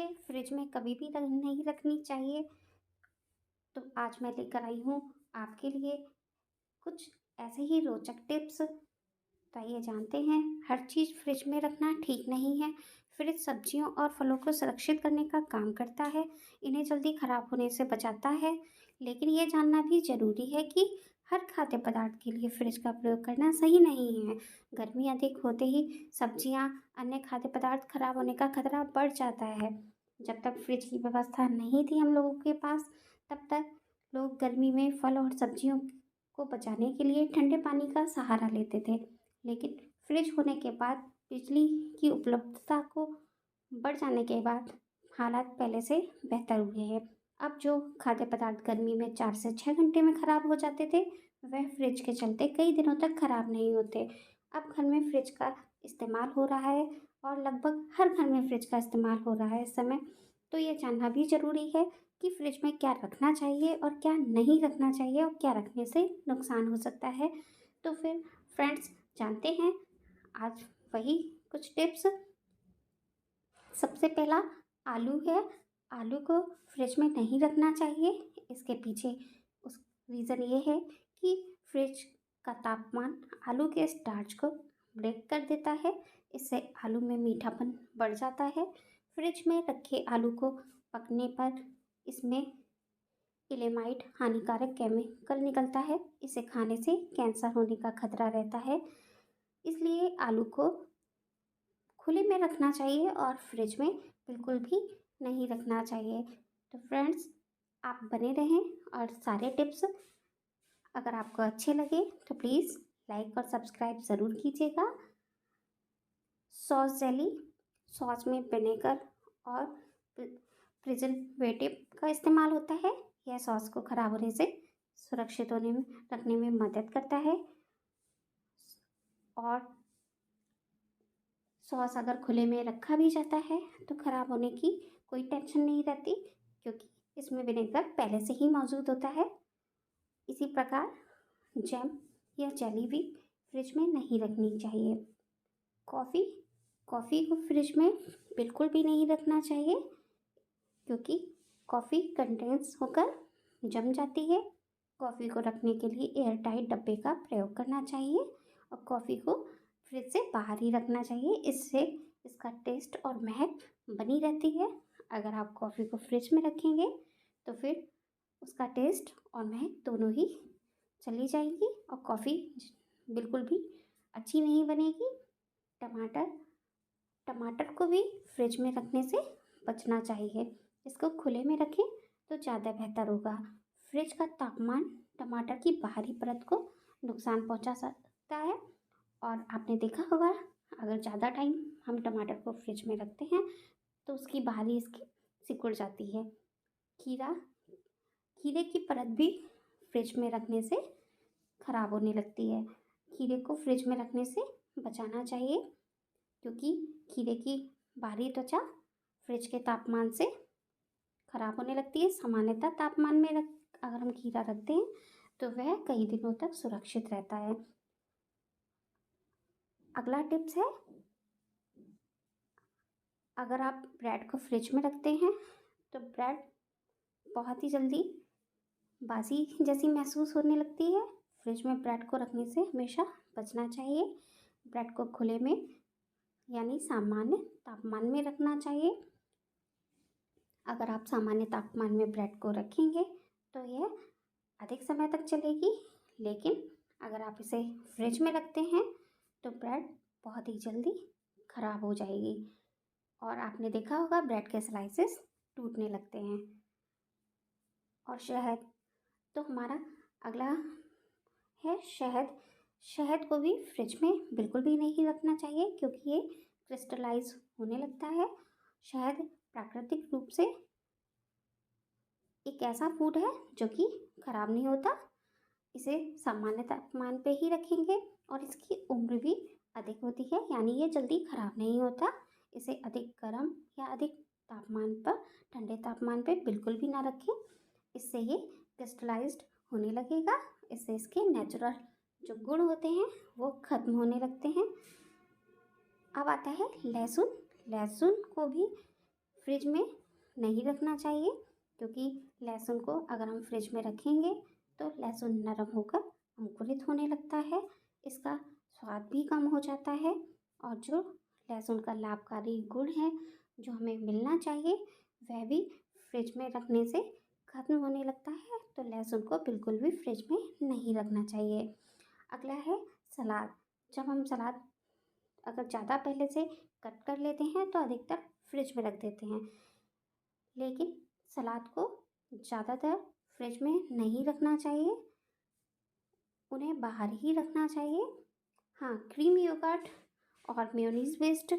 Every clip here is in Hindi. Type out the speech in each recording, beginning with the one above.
चीज़ें फ्रिज में कभी भी नहीं रखनी चाहिए। तो आज मैं लेकर आई हूँ आपके लिए कुछ ऐसे ही रोचक टिप्स। तो आइए जानते हैं, हर चीज़ फ्रिज में रखना ठीक नहीं है। फ्रिज सब्जियों और फलों को सुरक्षित करने का काम करता है, इन्हें जल्दी खराब होने से बचाता है। लेकिन ये जानना भी ज़रूरी है कि हर खाद्य पदार्थ के लिए फ्रिज का प्रयोग करना सही नहीं है। गर्मी अधिक होते ही सब्जियां, अन्य खाद्य पदार्थ खराब होने का खतरा बढ़ जाता है। जब तक फ्रिज की व्यवस्था नहीं थी हम लोगों के पास, तब तक लोग गर्मी में फल और सब्जियों को बचाने के लिए ठंडे पानी का सहारा लेते थे। लेकिन फ्रिज होने के बाद बिजली की उपलब्धता को बढ़ जाने के बाद हालात पहले से बेहतर हुए हैं। अब जो खाद्य पदार्थ गर्मी में 4 से 6 घंटे में ख़राब हो जाते थे, वह फ्रिज के चलते कई दिनों तक ख़राब नहीं होते। अब घर में फ्रिज का इस्तेमाल हो रहा है और लगभग हर घर में फ्रिज का इस्तेमाल हो रहा है इस समय। तो ये जानना भी ज़रूरी है कि फ्रिज में क्या रखना चाहिए और क्या नहीं रखना चाहिए और क्या रखने से नुकसान हो सकता है। तो फिर फ्रेंड्स, जानते हैं आज वही कुछ टिप्स। सबसे पहला आलू है। आलू को फ्रिज में नहीं रखना चाहिए। इसके पीछे उस रीज़न ये है कि फ्रिज का तापमान आलू के स्टार्च को ब्रेक कर देता है। इससे आलू में मीठापन बढ़ जाता है। फ्रिज में रखे आलू को पकने पर इसमें इलेमाइड हानिकारक केमिकल निकलता है। इसे खाने से कैंसर होने का खतरा रहता है। इसलिए आलू को खुले में रखना चाहिए और फ्रिज में बिल्कुल भी नहीं रखना चाहिए। तो फ्रेंड्स, आप बने रहें और सारे टिप्स अगर आपको अच्छे लगे तो प्लीज़ लाइक और सब्सक्राइब ज़रूर कीजिएगा। सॉस जेली, सॉस में विनेगर और प्रिजर्वेटिव का इस्तेमाल होता है। यह सॉस को खराब होने से सुरक्षित होने में रखने में मदद करता है। और सॉस अगर खुले में रखा भी जाता है तो ख़राब होने की कोई टेंशन नहीं रहती, क्योंकि इसमें विनेगर पहले से ही मौजूद होता है। इसी प्रकार जैम या जेली भी फ्रिज में नहीं रखनी चाहिए। कॉफ़ी कॉफ़ी को फ्रिज में बिल्कुल भी नहीं रखना चाहिए, क्योंकि कॉफ़ी कंडेंस होकर जम जाती है। कॉफ़ी को रखने के लिए एयर टाइट डब्बे का प्रयोग करना चाहिए और कॉफ़ी को फ्रिज से बाहर ही रखना चाहिए। इससे इसका टेस्ट और महक बनी रहती है। अगर आप कॉफ़ी को फ्रिज में रखेंगे तो फिर उसका टेस्ट और महक दोनों ही चली जाएगी और कॉफ़ी बिल्कुल भी अच्छी नहीं बनेगी। टमाटर टमाटर को भी फ्रिज में रखने से बचना चाहिए। इसको खुले में रखें तो ज़्यादा बेहतर होगा। फ्रिज का तापमान टमाटर की बाहरी परत को नुकसान पहुंचा सकता है। और आपने देखा होगा, अगर ज़्यादा टाइम हम टमाटर को फ्रिज में रखते हैं तो उसकी बाहरी इसकी सिकुड़ जाती है। खीरा खीरे की परत भी फ्रिज में रखने से ख़राब होने लगती है। खीरे को फ्रिज में रखने से बचाना चाहिए, क्योंकि खीरे की बाहरी त्वचा फ्रिज के तापमान से ख़राब होने लगती है। सामान्यतः तापमान में अगर हम खीरा रखते हैं तो वह कई दिनों तक सुरक्षित रहता है। अगला टिप्स है, अगर आप ब्रेड को फ्रिज में रखते हैं तो ब्रेड बहुत ही जल्दी बासी जैसी महसूस होने लगती है। फ्रिज में ब्रेड को रखने से हमेशा बचना चाहिए। ब्रेड को खुले में यानी सामान्य तापमान में रखना चाहिए। अगर आप सामान्य तापमान में ब्रेड को रखेंगे तो यह अधिक समय तक चलेगी। लेकिन अगर आप इसे फ्रिज में रखते हैं तो ब्रेड बहुत ही जल्दी ख़राब हो जाएगी और आपने देखा होगा ब्रेड के स्लाइसेस टूटने लगते हैं। और शहद, तो हमारा अगला है शहद। शहद को भी फ्रिज में बिल्कुल भी नहीं रखना चाहिए, क्योंकि ये क्रिस्टलाइज होने लगता है। शहद प्राकृतिक रूप से एक ऐसा फूड है जो कि ख़राब नहीं होता। इसे सामान्य तापमान पे ही रखेंगे और इसकी उम्र भी अधिक होती है, यानी ये जल्दी ख़राब नहीं होता। इसे अधिक गर्म या अधिक तापमान पर, ठंडे तापमान पे बिल्कुल भी ना रखें। इससे ये क्रिस्टलाइज्ड होने लगेगा। इससे इसके नेचुरल जो गुण होते हैं वो ख़त्म होने लगते हैं। अब आता है लहसुन। लहसुन को भी फ्रिज में नहीं रखना चाहिए, क्योंकि लहसुन को अगर हम फ्रिज में रखेंगे तो लहसुन नरम होकर अंकुरित होने लगता है, इसका स्वाद भी कम हो जाता है और जो लहसुन का लाभकारी गुण है जो हमें मिलना चाहिए वह भी फ्रिज में रखने से खत्म होने लगता है। तो लहसुन को बिल्कुल भी फ्रिज में नहीं रखना चाहिए। अगला है सलाद। जब हम सलाद अगर ज़्यादा पहले से कट कर लेते हैं तो अधिकतर फ्रिज में रख देते हैं, लेकिन सलाद को ज़्यादातर फ्रिज में नहीं रखना चाहिए, उन्हें बाहर ही रखना चाहिए। हाँ, क्रीम योगर्ट और मेयोनीज बेस्ड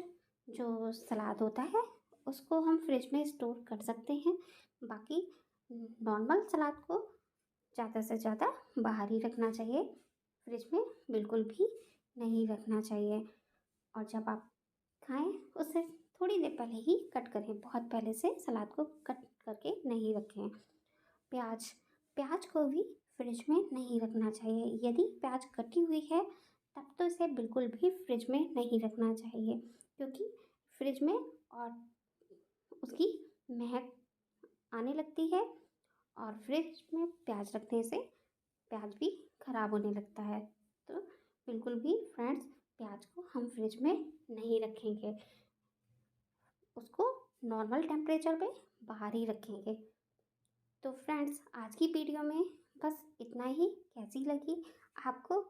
जो सलाद होता है उसको हम फ्रिज में स्टोर कर सकते हैं। बाकी नॉर्मल सलाद को ज़्यादा से ज़्यादा बाहर ही रखना चाहिए, फ्रिज में बिल्कुल भी नहीं रखना चाहिए। और जब आप खाएं उससे थोड़ी देर पहले ही कट करें, बहुत पहले से सलाद को कट करके नहीं रखें। प्याज प्याज को भी फ्रिज में नहीं रखना चाहिए। यदि प्याज कटी हुई है तब तो इसे बिल्कुल भी फ्रिज में नहीं रखना चाहिए, क्योंकि फ्रिज में और उसकी महक आने लगती है और फ्रिज में प्याज रखने से प्याज भी खराब होने लगता है। तो बिल्कुल भी फ्रेंड्स प्याज को हम फ्रिज में नहीं रखेंगे, उसको नॉर्मल टेम्परेचर पे बाहर ही रखेंगे। तो फ्रेंड्स आज की वीडियो में बस इतना ही। कैसी लगी आपको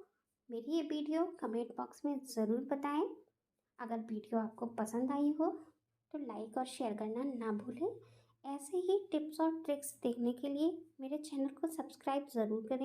मेरी ये वीडियो कमेंट बॉक्स में ज़रूर बताएं। अगर वीडियो आपको पसंद आई हो तो लाइक और शेयर करना ना भूलें। ऐसे ही टिप्स और ट्रिक्स देखने के लिए मेरे चैनल को सब्सक्राइब ज़रूर करें।